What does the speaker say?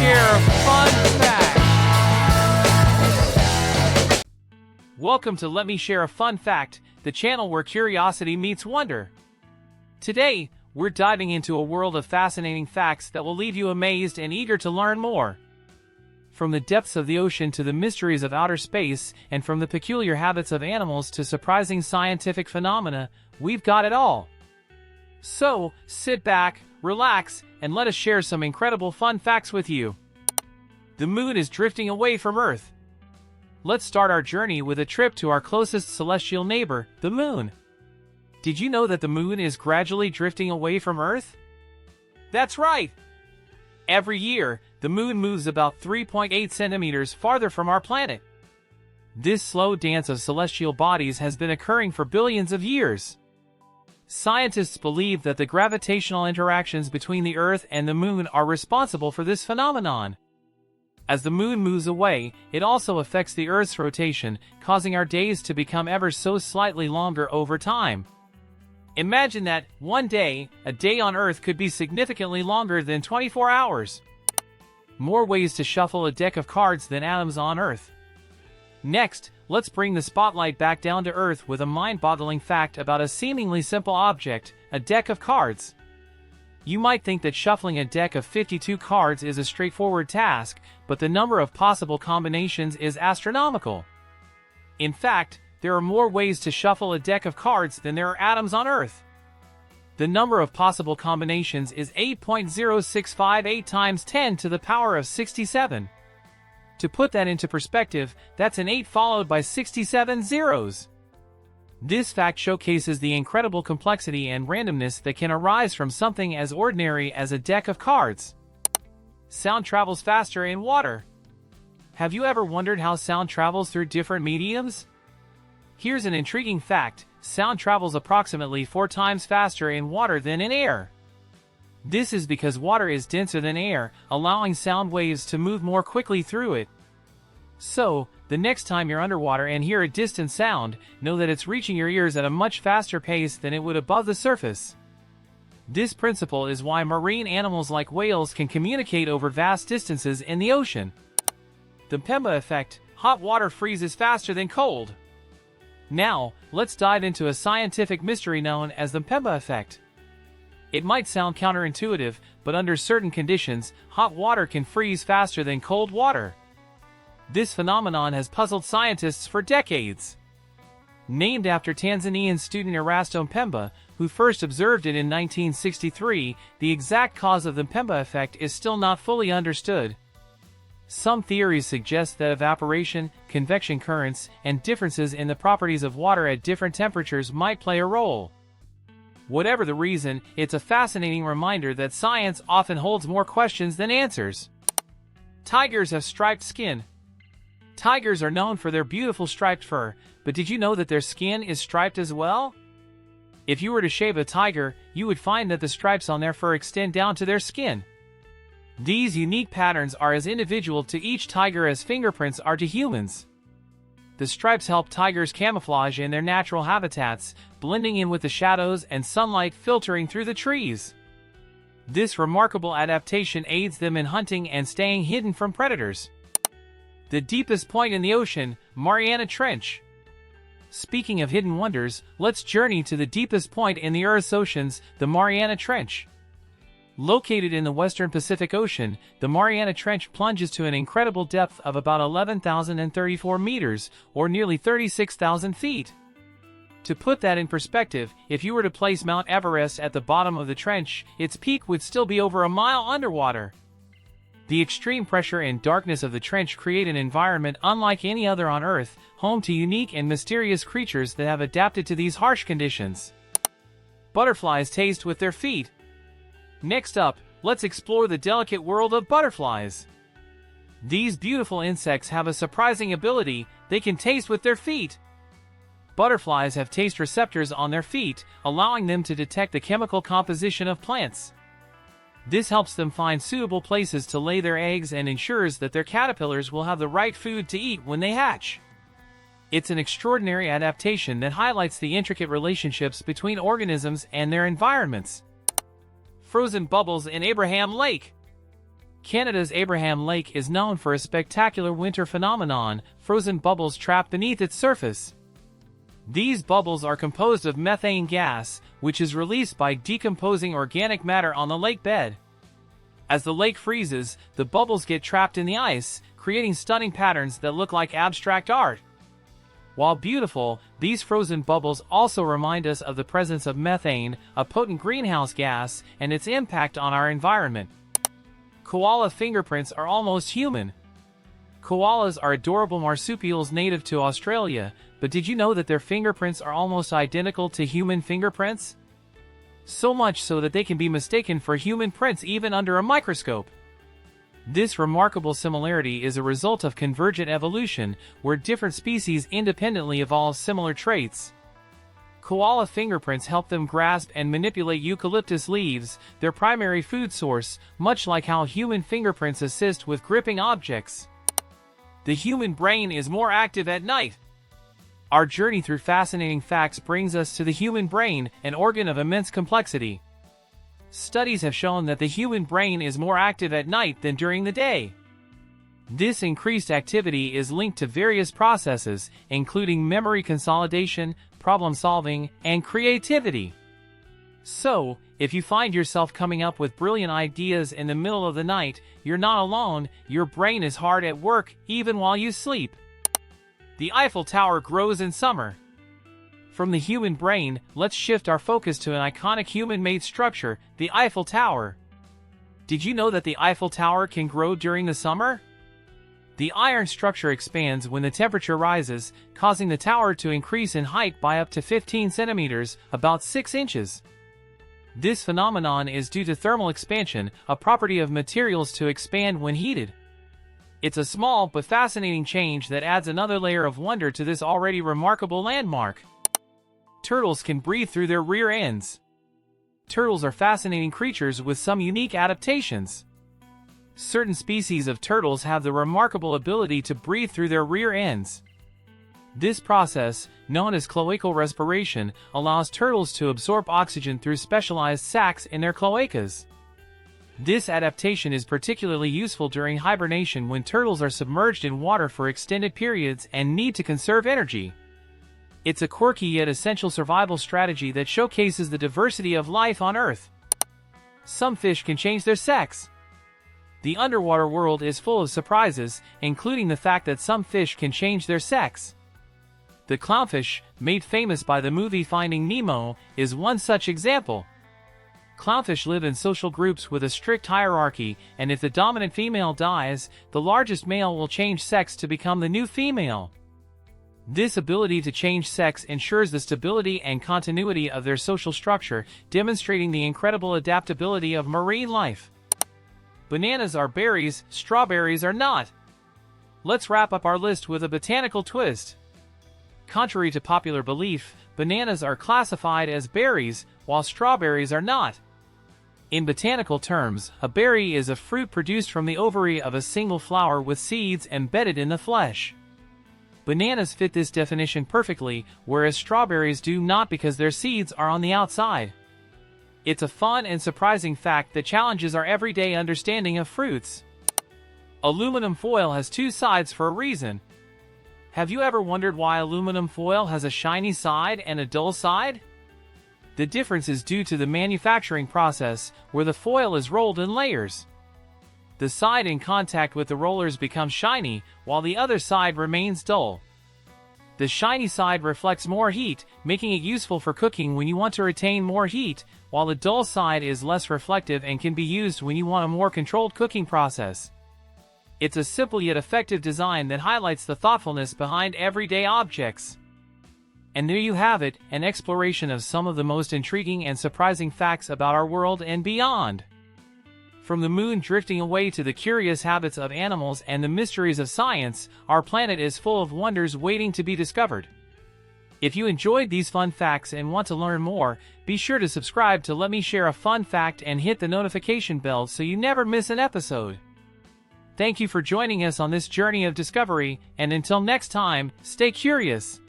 Share a Fun Fact. Welcome to Let Me Share a Fun Fact, the channel where curiosity meets wonder. Today, we're diving into a world of fascinating facts that will leave you amazed and eager to learn more. From the depths of the ocean to the mysteries of outer space, and from the peculiar habits of animals to surprising scientific phenomena, we've got it all. So, sit back, relax, and let us share some incredible fun facts with you. The moon is drifting away from Earth. Let's start our journey with a trip to our closest celestial neighbor, the moon. Did you know that the moon is gradually drifting away from Earth? That's right! Every year, the moon moves about 3.8 centimeters farther from our planet. This slow dance of celestial bodies has been occurring for billions of years. Scientists believe that the gravitational interactions between the Earth and the moon are responsible for this phenomenon. As the moon moves away, it also affects the Earth's rotation, causing our days to become ever so slightly longer over time. Imagine that, one day, a day on Earth could be significantly longer than 24 hours. More ways to shuffle a deck of cards than atoms on Earth. Next, let's bring the spotlight back down to Earth with a mind-boggling fact about a seemingly simple object, a deck of cards. You might think that shuffling a deck of 52 cards is a straightforward task, but the number of possible combinations is astronomical. In fact, there are more ways to shuffle a deck of cards than there are atoms on Earth. The number of possible combinations is 8.0658 times 10 to the power of 67. To put that into perspective, that's an 8 followed by 67 zeros. This fact showcases the incredible complexity and randomness that can arise from something as ordinary as a deck of cards. Sound travels faster in water. Have you ever wondered how sound travels through different mediums? Here's an intriguing fact: sound travels approximately 4 times faster in water than in air. This is because water is denser than air, allowing sound waves to move more quickly through it. So, the next time you're underwater and hear a distant sound, know that it's reaching your ears at a much faster pace than it would above the surface. This principle is why marine animals like whales can communicate over vast distances in the ocean. The Mpemba effect: hot water freezes faster than cold. Now, let's dive into a scientific mystery known as the Mpemba effect. It might sound counterintuitive, but under certain conditions, hot water can freeze faster than cold water. This phenomenon has puzzled scientists for decades. Named after Tanzanian student Erasto Mpemba, who first observed it in 1963, the exact cause of the Mpemba effect is still not fully understood. Some theories suggest that evaporation, convection currents, and differences in the properties of water at different temperatures might play a role. Whatever the reason, it's a fascinating reminder that science often holds more questions than answers. Tigers have striped skin. Tigers are known for their beautiful striped fur, but did you know that their skin is striped as well? If you were to shave a tiger, you would find that the stripes on their fur extend down to their skin. These unique patterns are as individual to each tiger as fingerprints are to humans. The stripes help tigers camouflage in their natural habitats, blending in with the shadows and sunlight filtering through the trees. This remarkable adaptation aids them in hunting and staying hidden from predators. The deepest point in the ocean, Mariana Trench. Speaking of hidden wonders, let's journey to the deepest point in the Earth's oceans, the Mariana Trench. Located in the western Pacific Ocean, the Mariana Trench plunges to an incredible depth of about 11,034 meters, or nearly 36,000 feet. To put that in perspective, if you were to place Mount Everest at the bottom of the trench, its peak would still be over a mile underwater. The extreme pressure and darkness of the trench create an environment unlike any other on Earth, home to unique and mysterious creatures that have adapted to these harsh conditions. Butterflies taste with their feet. Next up, let's explore the delicate world of butterflies. These beautiful insects have a surprising ability: they can taste with their feet. Butterflies have taste receptors on their feet, allowing them to detect the chemical composition of plants. This helps them find suitable places to lay their eggs and ensures that their caterpillars will have the right food to eat when they hatch. It's an extraordinary adaptation that highlights the intricate relationships between organisms and their environments. Frozen bubbles in Abraham Lake. Canada's Abraham Lake is known for a spectacular winter phenomenon, frozen bubbles trapped beneath its surface. These bubbles are composed of methane gas, which is released by decomposing organic matter on the lake bed. As the lake freezes, the bubbles get trapped in the ice, creating stunning patterns that look like abstract art. While beautiful, these frozen bubbles also remind us of the presence of methane, a potent greenhouse gas, and its impact on our environment. Koala fingerprints are almost human. Koalas are adorable marsupials native to Australia, but did you know that their fingerprints are almost identical to human fingerprints? So much so that they can be mistaken for human prints even under a microscope. This remarkable similarity is a result of convergent evolution, where different species independently evolve similar traits. Koala fingerprints help them grasp and manipulate eucalyptus leaves, their primary food source, much like how human fingerprints assist with gripping objects. The human brain is more active at night. Our journey through fascinating facts brings us to the human brain, an organ of immense complexity. Studies have shown that the human brain is more active at night than during the day. This increased activity is linked to various processes, including memory consolidation, problem solving, and creativity. So, if you find yourself coming up with brilliant ideas in the middle of the night, you're not alone. Your brain is hard at work even while you sleep. The Eiffel Tower grows in summer. From the human brain, let's shift our focus to an iconic human-made structure, the Eiffel Tower. Did you know that the Eiffel Tower can grow during the summer? The iron structure expands when the temperature rises, causing the tower to increase in height by up to 15 centimeters, about 6 inches. This phenomenon is due to thermal expansion, a property of materials to expand when heated. It's a small but fascinating change that adds another layer of wonder to this already remarkable landmark. Turtles can breathe through their rear ends. Turtles are fascinating creatures with some unique adaptations. Certain species of turtles have the remarkable ability to breathe through their rear ends. This process, known as cloacal respiration, allows turtles to absorb oxygen through specialized sacs in their cloacas. This adaptation is particularly useful during hibernation when turtles are submerged in water for extended periods and need to conserve energy. It's a quirky yet essential survival strategy that showcases the diversity of life on Earth. Some fish can change their sex. The underwater world is full of surprises, including the fact that some fish can change their sex. The clownfish, made famous by the movie Finding Nemo, is one such example. Clownfish live in social groups with a strict hierarchy, and if the dominant female dies, the largest male will change sex to become the new female. This ability to change sex ensures the stability and continuity of their social structure, demonstrating the incredible adaptability of marine life. Bananas are berries, strawberries are not. Let's wrap up our list with a botanical twist. Contrary to popular belief, bananas are classified as berries, while strawberries are not. In botanical terms, a berry is a fruit produced from the ovary of a single flower with seeds embedded in the flesh. Bananas fit this definition perfectly, whereas strawberries do not because their seeds are on the outside. It's a fun and surprising fact that challenges our everyday understanding of fruits. Aluminum foil has two sides for a reason. Have you ever wondered why aluminum foil has a shiny side and a dull side? The difference is due to the manufacturing process, where the foil is rolled in layers. The side in contact with the rollers becomes shiny, while the other side remains dull. The shiny side reflects more heat, making it useful for cooking when you want to retain more heat, while the dull side is less reflective and can be used when you want a more controlled cooking process. It's a simple yet effective design that highlights the thoughtfulness behind everyday objects. And there you have it, an exploration of some of the most intriguing and surprising facts about our world and beyond. From the moon drifting away to the curious habits of animals and the mysteries of science, our planet is full of wonders waiting to be discovered. If you enjoyed these fun facts and want to learn more, be sure to subscribe to Let Me Share a Fun Fact and hit the notification bell so you never miss an episode. Thank you for joining us on this journey of discovery, and until next time, stay curious.